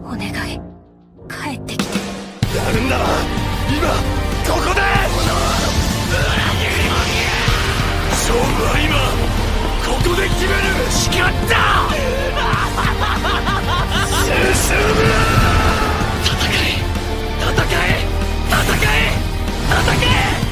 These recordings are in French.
お願い帰ってきて。やるんなら今ここで勝負は今ここで決めるしかった進む戦え戦え戦え戦え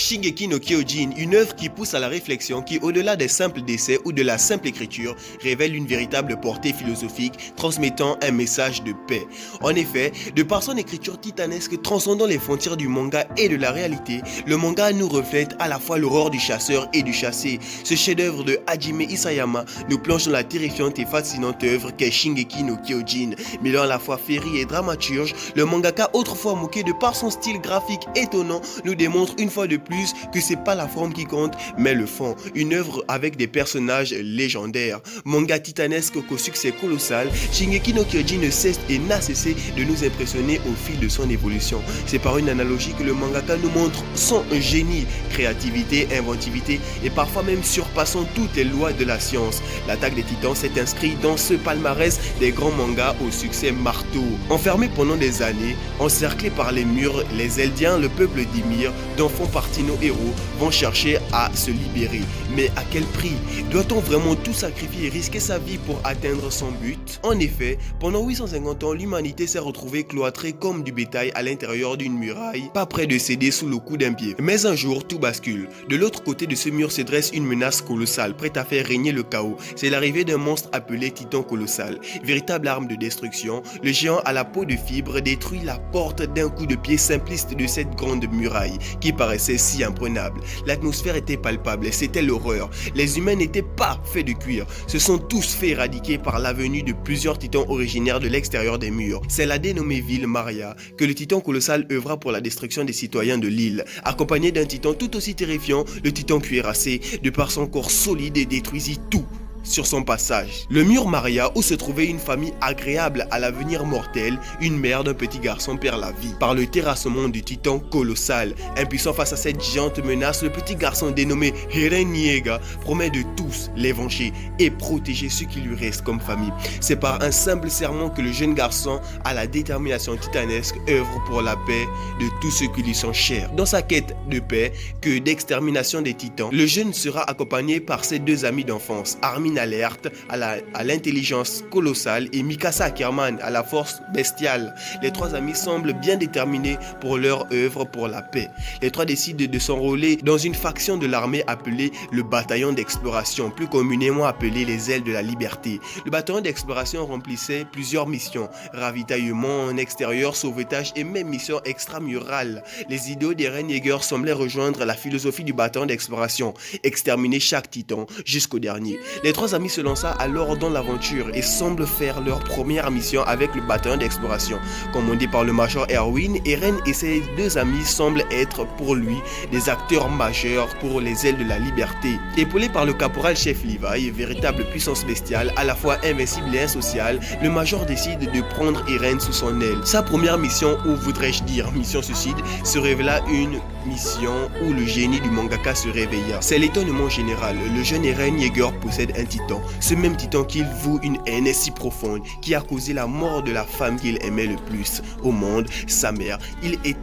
Shingeki no Kyojin, une œuvre qui pousse à la réflexion, qui au-delà des simples dessins ou de la simple écriture, révèle une véritable portée philosophique, transmettant un message de paix. En effet, de par son écriture titanesque transcendant les frontières du manga et de la réalité, le manga nous reflète à la fois l'horreur du chasseur et du chassé. Ce chef-d'œuvre de Hajime Isayama nous plonge dans la terrifiante et fascinante œuvre qu'est Shingeki no Kyojin. Mêlant à la fois féerie et dramaturge, le mangaka autrefois moqué de par son style graphique étonnant nous démontre une fois de plus que c'est pas la forme qui compte mais le fond, une œuvre avec des personnages légendaires. Manga titanesque qu'au succès colossal, Shingeki no Kyojin ne cesse et n'a cessé de nous impressionner au fil de son évolution. C'est par une analogie que le mangaka nous montre son génie, créativité, inventivité et parfois même surpassant toutes les lois de la science. L'attaque des titans s'est inscrite dans ce palmarès des grands mangas au succès marteau. Enfermés pendant des années, encerclés par les murs, les Eldiens, le peuple d'Ymir, dont font partie nos héros, vont chercher à se libérer. Mais à quel prix? Doit-on vraiment tout sacrifier et risquer sa vie pour atteindre son but? En effet, pendant 850 ans, l'humanité s'est retrouvée cloîtrée comme du bétail à l'intérieur d'une muraille, pas près de céder sous le coup d'un pied. Mais un jour, tout bascule. De l'autre côté de ce mur se dresse une menace colossale, prête à faire régner le chaos. C'est l'arrivée d'un monstre appelé Titan Colossal. Véritable arme de destruction, le géant à la peau de fibre détruit la porte d'un coup de pied simpliste de cette grande muraille, qui paraissait si imprenable. L'atmosphère était palpable et c'était l'horreur. Les humains n'étaient pas faits de cuir. Se sont tous fait éradiquer par la venue de plusieurs titans originaires de l'extérieur des murs. C'est la dénommée ville Maria que le titan colossal œuvra pour la destruction des citoyens de l'île. Accompagné d'un titan tout aussi terrifiant, le titan cuirassé, de par son corps solide, détruisit tout sur son passage. Le mur Maria, où se trouvait une famille agréable à l'avenir mortel, une mère d'un petit garçon perd la vie par le terrassement du titan colossal. Impuissant face à cette géante menace, le petit garçon dénommé Eren Yeager promet de tous les venger et protéger ce qui lui reste comme famille. C'est par un simple serment que le jeune garçon, à la détermination titanesque, œuvre pour la paix de tous ceux qui lui sont chers. Dans sa quête de paix que d'extermination des titans, le jeune sera accompagné par ses deux amis d'enfance, Armin alerte à l'intelligence colossale et Mikasa Ackerman à la force bestiale. Les trois amis semblent bien déterminés pour leur œuvre pour la paix. Les trois décident de s'enrôler dans une faction de l'armée appelée le bataillon d'exploration, plus communément appelé les ailes de la liberté. Le bataillon d'exploration remplissait plusieurs missions, ravitaillement en extérieur, sauvetage et même missions extramurales. Les idéaux d'Eren Yeager semblaient rejoindre la philosophie du bataillon d'exploration, exterminer chaque titan jusqu'au dernier. Les trois amis se lança alors dans l'aventure et semblent faire leur première mission avec le bataillon d'exploration. Commandé par le major Erwin, Eren et ses deux amis semblent être pour lui des acteurs majeurs pour les ailes de la liberté. Épaulé par le caporal-chef Levi, véritable puissance bestiale, à la fois invincible et insociale, le major décide de prendre Eren sous son aile. Sa première mission, ou voudrais-je dire mission suicide, se révéla une mission où le génie du mangaka se réveilla. C'est l'étonnement général. Le jeune Eren Yeager possède un titan, ce même titan qu'il voue une haine si profonde, qui a causé la mort de la femme qu'il aimait le plus au monde, sa mère. Il est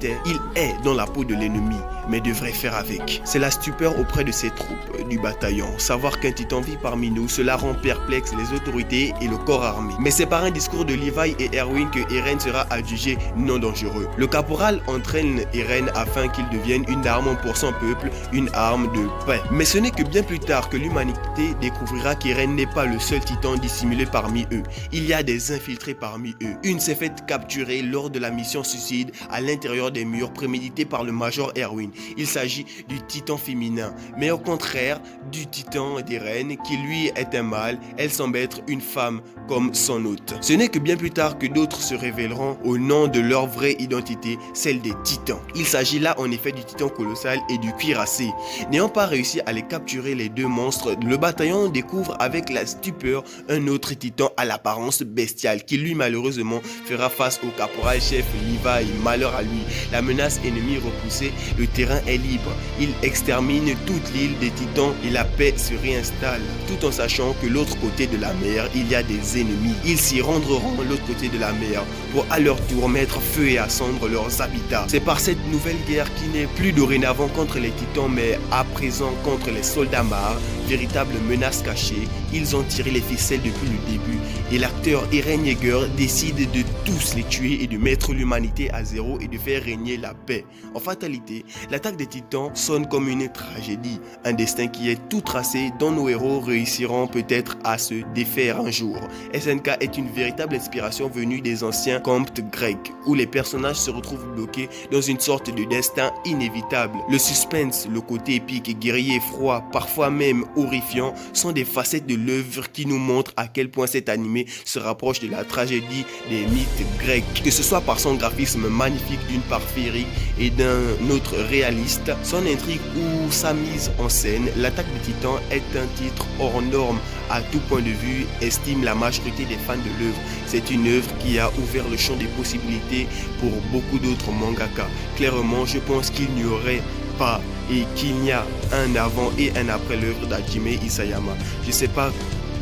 dans la peau de l'ennemi, mais devrait faire avec. C'est la stupeur auprès de ses troupes du bataillon. Savoir qu'un titan vit parmi nous, cela rend perplexe les autorités et le corps armé. Mais c'est par un discours de Levi et Erwin que Eren sera adjugé non dangereux. Le caporal entraîne Eren afin qu'il devienne une arme pour son peuple, une arme de paix. Mais ce n'est que bien plus tard que l'humanité découvrira Isayama qu'Eren n'est pas le seul titan dissimulé parmi eux. Il y a des infiltrés parmi eux. Une s'est faite capturer lors de la mission suicide à l'intérieur des murs préméditée par le Major Erwin. Il s'agit du titan féminin, mais au contraire du titan d'Eren qui lui est un mâle, elle semble être une femme comme son hôte. Ce n'est que bien plus tard que d'autres se révéleront au nom de leur vraie identité, celle des titans. Il s'agit là en effet du titan colossal et du cuirassé. N'ayant pas réussi à les capturer les deux monstres, le bataillon découvre avec la stupeur un autre titan à l'apparence bestiale qui lui malheureusement fera face au caporal-chef Levi. Malheur à lui, la menace ennemie repoussée, le terrain est libre. Il extermine toute l'île des titans et la paix se réinstalle, tout en sachant que l'autre côté de la mer, il y a des ennemis. Ils s'y rendront de l'autre côté de la mer pour à leur tour mettre feu et à cendre leurs habitats. C'est par cette nouvelle guerre qui n'est plus dorénavant contre les titans mais à présent contre les soldats mares, véritable menace cachée. Ils ont tiré les ficelles depuis le début et l'acteur Eren Yeager décide de tous les tuer et de mettre l'humanité à zéro et de faire régner la paix. En fatalité, l'attaque des titans sonne comme une tragédie, un destin qui est tout tracé dont nos héros réussiront peut-être à se défaire un jour. SNK est une véritable inspiration venue des anciens contes grecs où les personnages se retrouvent bloqués dans une sorte de destin inévitable. Le suspense, le côté épique, guerrier, froid, parfois même horrifiant sont des facettes de l'œuvre qui nous montrent à quel point cet animé se rapproche de la tragédie des mythes grecs. Que ce soit par son graphisme magnifique d'une part féerique et d'un autre réaliste, son intrigue ou sa mise en scène, l'attaque des titans est un titre hors norme à tout point de vue, estime la majorité des fans de l'œuvre. C'est une œuvre qui a ouvert le champ des possibilités pour beaucoup d'autres mangaka. Clairement, je pense qu'il n'y aurait pas et qu'il y a un avant et un après l'œuvre d'Hajime Isayama. Je sais pas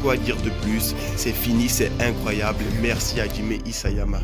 quoi dire de plus, c'est fini, c'est incroyable. Merci Hajime Isayama.